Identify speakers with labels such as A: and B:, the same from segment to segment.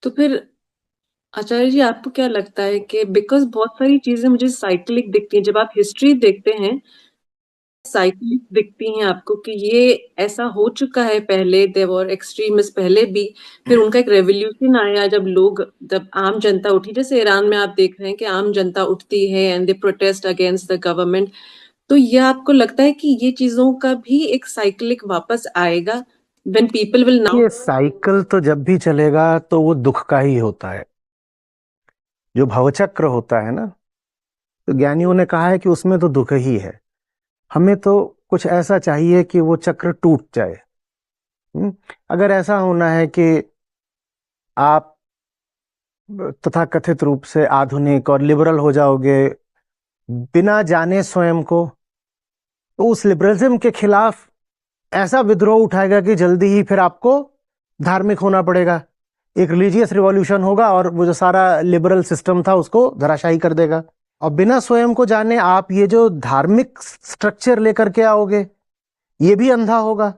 A: तो फिर आचार्य जी आपको क्या लगता है कि बिकॉज बहुत सारी चीजें मुझे साइक्लिक दिखती हैं, जब आप हिस्ट्री देखते हैं साइक्लिक दिखती हैं आपको कि ये ऐसा हो चुका है पहले, देयर वर एक्सट्रीमिस्ट पहले भी, फिर उनका एक रेवोल्यूशन आया जब आम जनता उठी, जैसे ईरान में आप देख रहे हैं कि आम जनता उठती है and they protest against the government. तो ये आपको लगता है कि ये चीजों का भी एक साइक्लिक वापस आएगा व्हेन पीपल विल नाउ?
B: ये साइकिल तो जब भी चलेगा तो वो दुख का ही होता है। जो भवचक्र होता है ना, तो ज्ञानियों ने कहा है कि उसमें तो दुख ही है। हमें तो कुछ ऐसा चाहिए कि वो चक्र टूट जाए। हम्म? अगर ऐसा होना है कि आप तथाकथित रूप से आधुनिक और लिबरल हो जाओगे बिना जाने स्वयं को, तो उस लिबरलिज्म के खिलाफ ऐसा विद्रोह उठाएगा कि जल्दी ही फिर आपको धार्मिक होना पड़ेगा। एक रिलीजियस रिवॉल्यूशन होगा और वो जो सारा लिबरल सिस्टम था उसको धराशायी कर देगा। और बिना स्वयं को जाने आप ये जो धार्मिक स्ट्रक्चर लेकर के आओगे, ये भी अंधा होगा।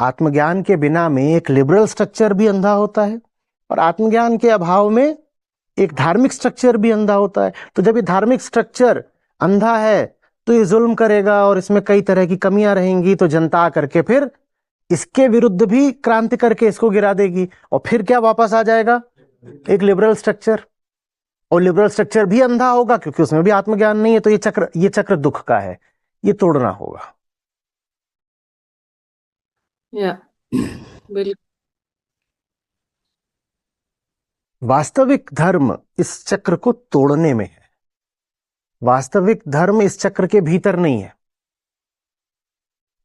B: आत्मज्ञान के बिना में एक लिबरल स्ट्रक्चर भी अंधा होता है, और आत्मज्ञान के अभाव में एक धार्मिक स्ट्रक्चर भी अंधा होता है। तो जब ये धार्मिक स्ट्रक्चर अंधा है तो ये जुल्म करेगा और इसमें कई तरह की कमियां रहेंगी, तो जनता करके फिर इसके विरुद्ध भी क्रांति करके इसको गिरा देगी, और फिर क्या वापस आ जाएगा? एक लिबरल स्ट्रक्चर। और लिबरल स्ट्रक्चर भी अंधा होगा क्योंकि उसमें भी आत्मज्ञान नहीं है। तो ये चक्र दुख का है, ये तोड़ना होगा।
A: या बिल्कुल।
B: वास्तविक धर्म इस चक्र को तोड़ने में है। वास्तविक धर्म इस चक्र के भीतर नहीं है।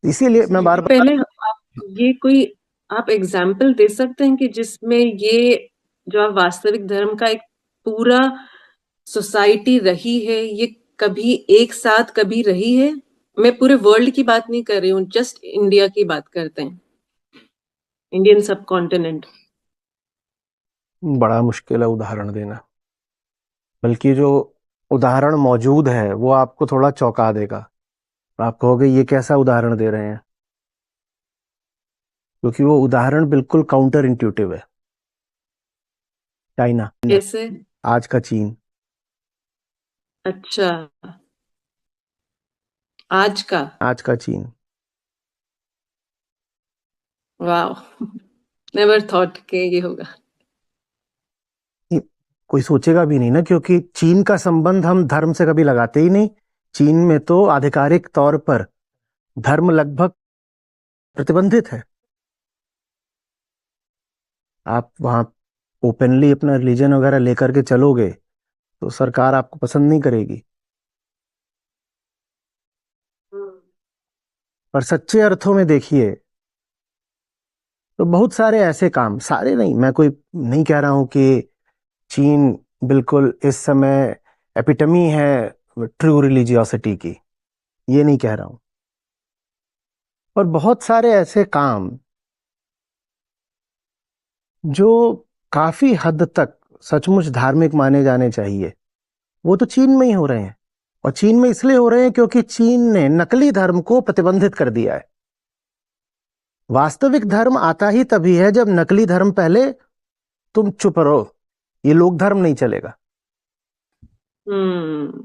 B: इसीलिए मैं बार बार
A: पहले आप ये कोई आप एग्जाम्पल दे सकते हैं कि जिसमें ये जो आप वास्तविक धर्म का एक पूरा सोसाइटी रही है, ये कभी एक साथ कभी रही है? मैं पूरे वर्ल्ड की बात नहीं कर रही हूँ, जस्ट इंडिया की बात करते हैं, इंडियन सब कॉन्टिनेंट।
B: बड़ा मुश्किल है उदाहरण देना। बल्कि जो उदाहरण मौजूद है वो आपको थोड़ा चौंका देगा। आप कहोगे ये कैसा उदाहरण दे रहे हैं, क्योंकि वो उदाहरण बिल्कुल काउंटर इंट्यूटिव है। चाइना,
A: कैसे?
B: आज का चीन।
A: अच्छा, आज का?
B: आज का चीन।
A: वाह, नेवर थॉट के ये होगा।
B: ये कोई सोचेगा भी नहीं ना, क्योंकि चीन का संबंध हम धर्म से कभी लगाते ही नहीं। चीन में तो आधिकारिक तौर पर धर्म लगभग प्रतिबंधित है। आप वहां ओपनली अपना रिलीजन वगैरह लेकर के चलोगे तो सरकार आपको पसंद नहीं करेगी। पर सच्चे अर्थों में देखिए तो बहुत सारे ऐसे काम, सारे नहीं, मैं कोई नहीं कह रहा हूं कि चीन बिल्कुल इस समय एपिटमी है ट्रू रिलीजियोसिटी की, ये नहीं कह रहा हूं। और बहुत सारे ऐसे काम जो काफी हद तक सचमुच धार्मिक माने जाने चाहिए, वो तो चीन में ही हो रहे हैं। और चीन में इसलिए हो रहे हैं क्योंकि चीन ने नकली धर्म को प्रतिबंधित कर दिया है। वास्तविक धर्म आता ही तभी है जब नकली धर्म पहले तुम चुप रहो। ये लोक धर्म नहीं चलेगा।
A: हम्म।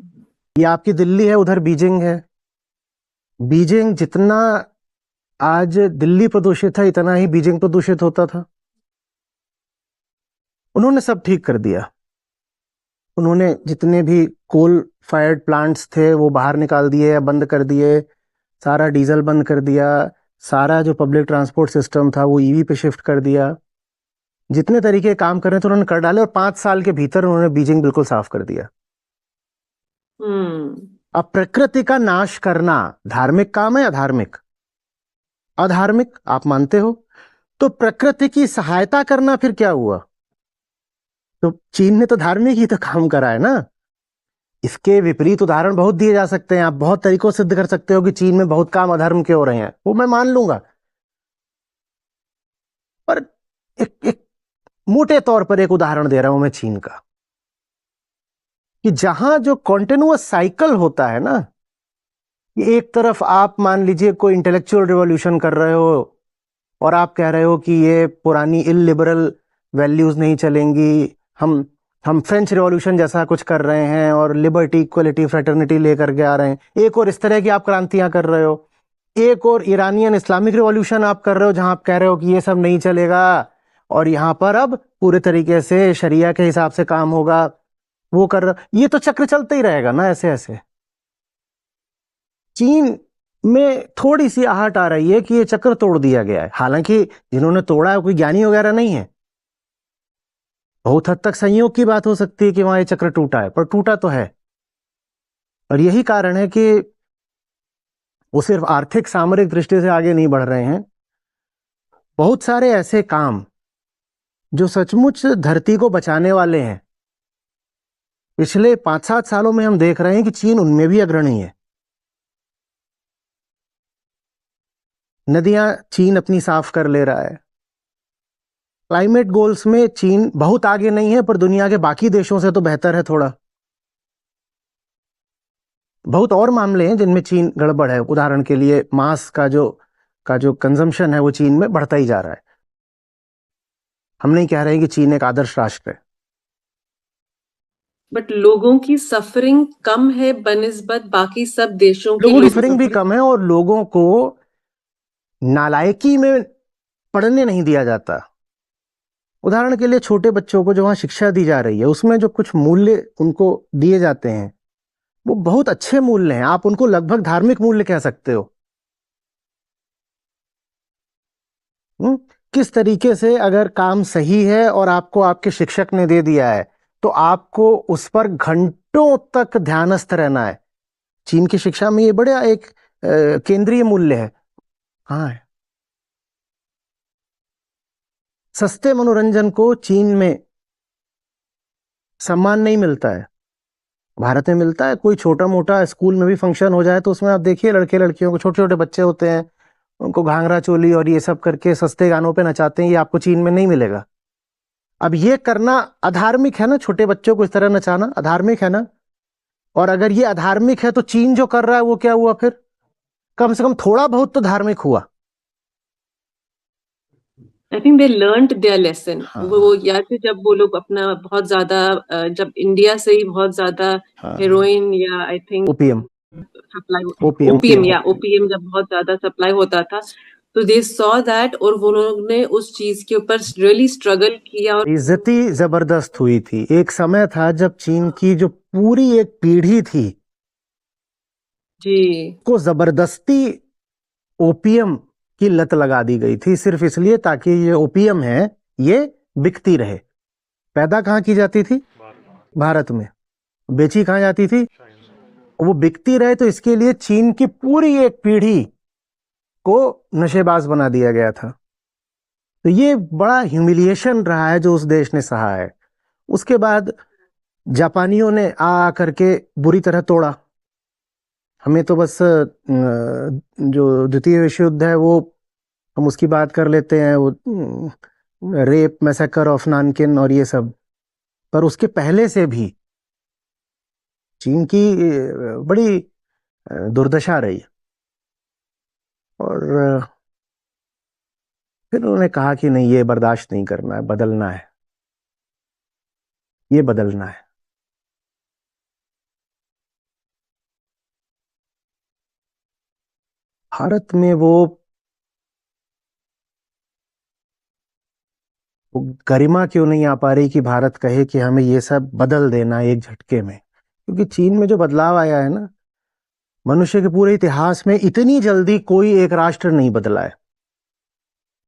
B: ये आपकी दिल्ली है, उधर बीजिंग है। बीजिंग जितना आज दिल्ली प्रदूषित है, इतना ही बीजिंग प्रदूषित होता था। उन्होंने सब ठीक कर दिया। उन्होंने जितने भी कोल फायर्ड प्लांट्स थे वो बाहर निकाल दिए या बंद कर दिए। सारा डीजल बंद कर दिया। सारा जो पब्लिक ट्रांसपोर्ट सिस्टम था वो ईवी पे शिफ्ट कर दिया। जितने तरीके के काम कर रहे थे उन्होंने कर डाले, और 5 साल के भीतर उन्होंने बीजिंग बिल्कुल साफ कर दिया।
A: हम्म।
B: अब प्रकृति का नाश करना धार्मिक काम है या अधार्मिक? अधार्मिक आप मानते हो। तो प्रकृति की सहायता करना फिर क्या हुआ? तो चीन ने तो धार्मिक ही तो काम करा है ना। इसके विपरीत उदाहरण बहुत दिए जा सकते हैं। आप बहुत तरीकों से सिद्ध कर सकते हो कि चीन में बहुत काम अधर्म के हो रहे हैं, वो मैं मान लूंगा। पर एक मोटे तौर पर एक उदाहरण दे रहा हूं मैं चीन का, कि जहां जो कॉन्टिन्यूअस साइकिल होता है ना, कि एक तरफ आप मान लीजिए कोई इंटेलेक्चुअल रिवॉल्यूशन कर रहे हो और आप कह रहे हो कि ये पुरानी इलिबरल वैल्यूज नहीं चलेंगी, हम फ्रेंच रिवॉल्यूशन जैसा कुछ कर रहे हैं और लिबर्टी, इक्वलिटी, फ्रेटर्निटी लेकर के आ रहे हैं। एक और इस तरह की आप क्रांतियां कर रहे हो, एक और ईरानियन इस्लामिक रिवॉल्यूशन आप कर रहे हो जहां आप कह रहे हो कि ये सब नहीं चलेगा और यहाँ पर अब पूरे तरीके से शरिया के हिसाब से काम होगा, वो कर रहे। ये तो चक्र चलता ही रहेगा ना ऐसे ऐसे। चीन में थोड़ी सी आहट आ रही है कि ये चक्र तोड़ दिया गया है, हालांकि जिन्होंने तोड़ा है कोई ज्ञानी वगैरह नहीं है। बहुत हद तक संयोग की बात हो सकती है कि वहां ये चक्र टूटा है, पर टूटा तो है। और यही कारण है कि वो सिर्फ आर्थिक सामरिक दृष्टि से आगे नहीं बढ़ रहे हैं। बहुत सारे ऐसे काम जो सचमुच धरती को बचाने वाले हैं, पिछले 5-7 सालों में हम देख रहे हैं कि चीन उनमें भी अग्रणी है। नदियां चीन अपनी साफ कर ले रहा है। क्लाइमेट गोल्स में चीन बहुत आगे नहीं है, पर दुनिया के बाकी देशों से तो बेहतर है थोड़ा। बहुत और मामले हैं जिनमें चीन गड़बड़ है। उदाहरण के लिए मांस का जो कंजम्पशन है वो चीन में बढ़ता ही जा रहा है। हम नहीं कह रहे हैं कि चीन एक आदर्श राष्ट्र है,
A: बट लोगों की सफरिंग कम है बनिस्बत बाकी सब देशों के
B: लोगों की
A: लोगों
B: सफरिंग भी कम है और लोगों को नालायकी में पढ़ने नहीं दिया जाता। उदाहरण के लिए छोटे बच्चों को जो वहां शिक्षा दी जा रही है उसमें जो कुछ मूल्य उनको दिए जाते हैं वो बहुत अच्छे मूल्य हैं। आप उनको लगभग धार्मिक मूल्य कह सकते हो। हम्म? किस तरीके से अगर काम सही है और आपको आपके शिक्षक ने दे दिया है तो आपको उस पर घंटों तक ध्यानस्थ रहना है। चीन की शिक्षा में ये बड़ा एक केंद्रीय मूल्य है। कहाँ है? सस्ते मनोरंजन को चीन में सम्मान नहीं मिलता है, भारत में मिलता है। कोई छोटा मोटा स्कूल में भी फंक्शन हो जाए तो उसमें आप देखिए लड़के लड़कियों को, छोटे छोटे बच्चे होते हैं, उनको घाघरा चोली और ये सब करके सस्ते गानों पे नचाते हैं। ये आपको चीन में नहीं मिलेगा। अब ये करना अधार्मिक है ना, छोटे बच्चों को इस तरह नचाना अधार्मिक है ना। और अगर ये अधार्मिक है तो चीन जो कर रहा है वो क्या हुआ फिर? कम से कम थोड़ा बहुत तो धार्मिक हुआ।
A: I think they learned there lesson. वो
B: हाँ
A: या फिर जब वो लोग अपना बहुत ज्यादा जब इंडिया से ही बहुत ज्यादा
B: हाँ।
A: हेरोइन या I think
B: OPM,
A: supply,
B: OPM.
A: OPM या ओपीएम जब बहुत ज्यादा सप्लाई होता था तो दे सॉ दैट, और वो लोग ने उस चीज के ऊपर रियली स्ट्रगल किया। और
B: इज्जती जबरदस्त हुई थी। एक समय था जब चीन की जो पूरी एक पीढ़ी थी
A: जी
B: को जबरदस्ती ओपीएम की लत लगा दी गई थी, सिर्फ इसलिए ताकि ये ओपीएम है ये बिकती रहे। पैदा कहाँ की जाती थी? भारत में। बेची कहाँ जाती थी? वो बिकती रहे। तो इसके लिए चीन की पूरी एक पीढ़ी को नशेबाज बना दिया गया था। तो ये बड़ा ह्यूमिलिएशन रहा है जो उस देश ने सहा है। उसके बाद जापानियों ने आ करके बुरी तरह तोड़ा। हमें तो बस जो द्वितीय विश्व युद्ध है वो हम उसकी बात कर लेते हैं, वो रेप मैसेकर ऑफ नानकिन और ये सब। पर उसके पहले से भी चीन की बड़ी दुर्दशा रही। और फिर उन्होंने कहा कि नहीं, ये बर्दाश्त नहीं करना है, बदलना है, ये बदलना है। भारत में वो गरिमा क्यों नहीं आ पा रही कि भारत कहे कि हमें ये सब बदल देना है एक झटके में? क्योंकि चीन में जो बदलाव आया है ना, मनुष्य के पूरे इतिहास में इतनी जल्दी कोई एक राष्ट्र नहीं बदला है।